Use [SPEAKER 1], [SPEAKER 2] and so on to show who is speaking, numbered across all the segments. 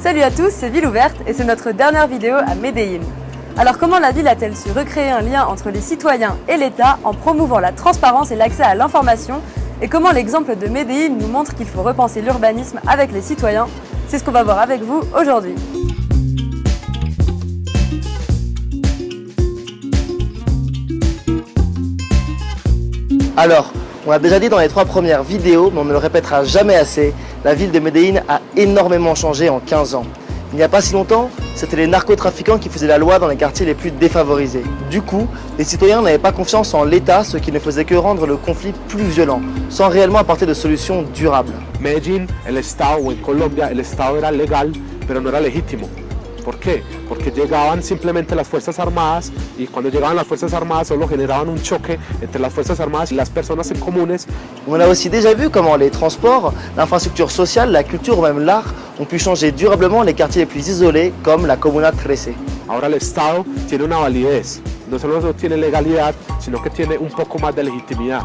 [SPEAKER 1] Salut à tous, c'est Ville Ouverte et c'est notre dernière vidéo à Medellín. Alors comment la ville a-t-elle su recréer un lien entre les citoyens et l'État en promouvant la transparence et l'accès à l'information? Et comment l'exemple de Medellín nous montre qu'il faut repenser l'urbanisme avec les citoyens? C'est ce qu'on va voir avec vous aujourd'hui.
[SPEAKER 2] Alors, on l'a déjà dit dans les 3 premières vidéos, mais on ne le répétera jamais assez, la ville de Medellín a énormément changé en 15 ans. Il n'y a pas si longtemps, c'était les narcotrafiquants qui faisaient la loi dans les quartiers les plus défavorisés. Du coup, les citoyens n'avaient pas confiance en l'État, ce qui ne faisait que rendre le conflit plus violent, sans réellement apporter de solutions durables.
[SPEAKER 3] Medellín, el Estado, o en Colombia, el Estado era legal, pero no era legítimo. ¿Por qué? Porque llegaban simplemente las Fuerzas Armadas y cuando llegaban las Fuerzas Armadas solo generaban un choque entre las Fuerzas Armadas y las personas comunes.
[SPEAKER 2] On a aussi déjà vu comment les transports, l'infrastructure sociale, la culture ou même l'art ont pu changer durablement les quartiers les plus isolés comme la Comuna 13.
[SPEAKER 3] Ahora el Estado tiene una validez, no solo tiene legalidad, sino que tiene un poco más de legitimidad.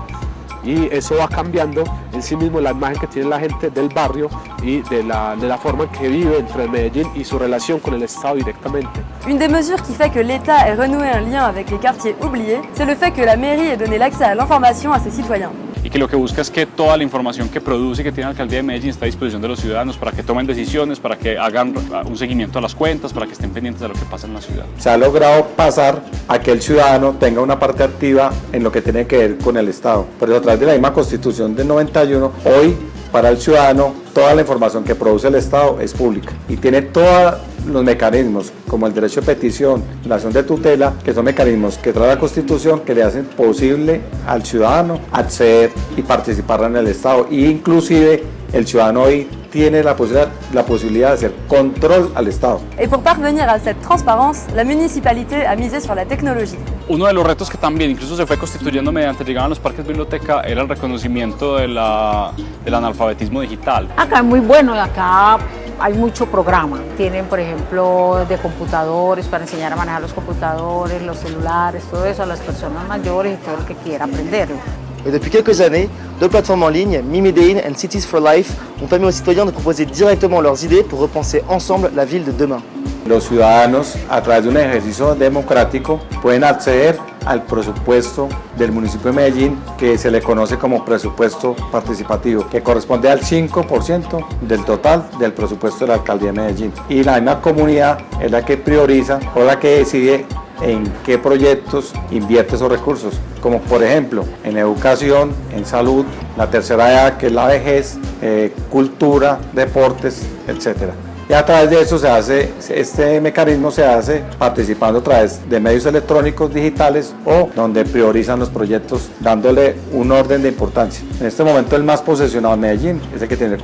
[SPEAKER 3] Y eso va cambiando en sí mismo la imagen que tiene la gente del barrio y de la forma en que vive entre Medellín y su relación con el Estado directamente.
[SPEAKER 1] Une des mesures qui fait que l'État ait renoué un lien avec les quartiers oubliés, c'est le fait que la mairie ait donné l'accès à l'information à ses citoyens.
[SPEAKER 4] Y que lo que busca es que toda la información que produce y que tiene la alcaldía de Medellín esté a disposición de los ciudadanos para que tomen decisiones, para que hagan un seguimiento a las cuentas, para que estén pendientes de lo que pasa en la ciudad.
[SPEAKER 5] Se ha logrado pasar a que el ciudadano tenga una parte activa en lo que tiene que ver con el Estado. Por eso, a través de la misma Constitución del 91, hoy para el ciudadano toda la información que produce el Estado es pública y tiene todos los mecanismos como el derecho de petición, la acción de tutela, que son mecanismos que trae la Constitución que le hacen posible al ciudadano acceder y participar en el Estado, e inclusive el ciudadano hoy tiene la posibilidad de hacer control al Estado.
[SPEAKER 1] Et pour parvenir à cette transparence, la municipalité a misé sur la technologie.
[SPEAKER 4] Uno de los retos que también incluso se fue constituyendo mediante llegaban los parques biblioteca era el reconocimiento del analfabetismo digital.
[SPEAKER 6] Acá es muy bueno y acá hay mucho programa. Tienen, por ejemplo, de computadores para enseñar a manejar los computadores, los celulares, todo eso a las personas mayores y todo el que quiera aprenderlo.
[SPEAKER 2] Et depuis quelques années, 2 plateformes en ligne, Mi Medellín et Cities for Life, ont permis aux citoyens de proposer directement leurs idées pour repenser ensemble la ville de demain.
[SPEAKER 5] Los ciudadanos, a través de un ejercicio democrático, pueden acceder al presupuesto del municipio de Medellín, que se le conoce como presupuesto participativo, que corresponde al 5% del total del presupuesto de la alcaldía de Medellín. Y la misma comunidad es la que prioriza o la que decide en qué proyectos invierte esos recursos, como por ejemplo en educación, en salud, la tercera edad que es la vejez, cultura, deportes, etc. Y a través de eso este mecanismo se hace participando a través de medios electrónicos digitales o donde priorizan los proyectos dándole un orden de importancia. En este momento el más posesionado en Medellín es el que tiene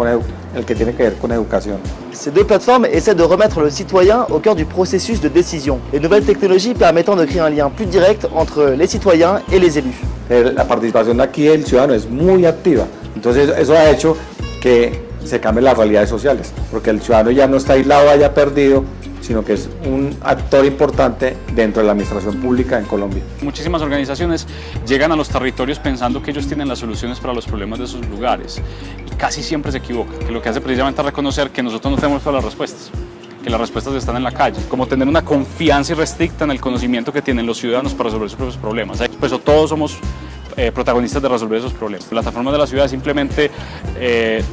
[SPEAKER 5] que ver con educación.
[SPEAKER 2] Ces 2 plateformes essaient de remettre le citoyen au cœur du processus de décision, les nouvelles technologies permettant de créer un lien plus direct entre les citoyens et les élus.
[SPEAKER 5] La participación aquí del ciudadano es muy activa, entonces eso ha hecho que se cambien las realidades sociales, porque el ciudadano ya no está aislado, haya perdido, sino que es un actor importante dentro de la administración pública en Colombia.
[SPEAKER 4] Muchísimas organizaciones llegan a los territorios pensando que ellos tienen las soluciones para los problemas de sus lugares y casi siempre se equivocan, que lo que hace precisamente es reconocer que nosotros no tenemos todas las respuestas, que las respuestas están en la calle, como tener una confianza irrestricta en el conocimiento que tienen los ciudadanos para resolver sus propios problemas. Pues todos somos protagonistas de resolver esos problemas. La plataforma de la ciudad es simplemente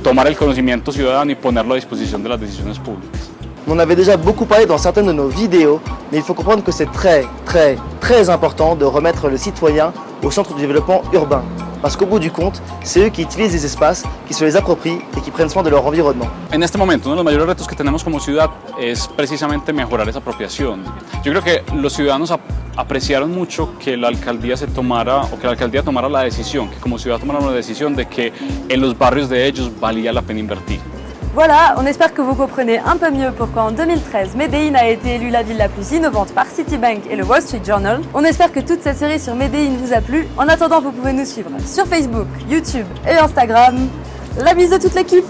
[SPEAKER 4] tomar el conocimiento ciudadano y ponerlo a disposición de las decisiones públicas.
[SPEAKER 2] On en avait déjà beaucoup parlé dans certaines de nos vidéos, mais il faut comprendre que c'est très important de remettre le citoyen au centre du développement urbain. Parce qu'au bout du compte, c'est eux qui utilisent les espaces, qui se les approprient et qui prennent soin de leur environnement.
[SPEAKER 4] En este momento, uno de los mayores retos que tenemos como ciudad es precisamente mejorar esa apropiación. Yo creo que los ciudadanos apreciaron mucho que la alcaldía tomara la decisión, que como ciudad tomara la decisión de que en los barrios de ellos valía la pena invertir.
[SPEAKER 1] Voilà, on espère que vous comprenez un peu mieux pourquoi en 2013, Medellín a été élue la ville la plus innovante par Citibank et le Wall Street Journal. On espère que toute cette série sur Medellín vous a plu. En attendant, vous pouvez nous suivre sur Facebook, YouTube et Instagram. La bise de toute l'équipe!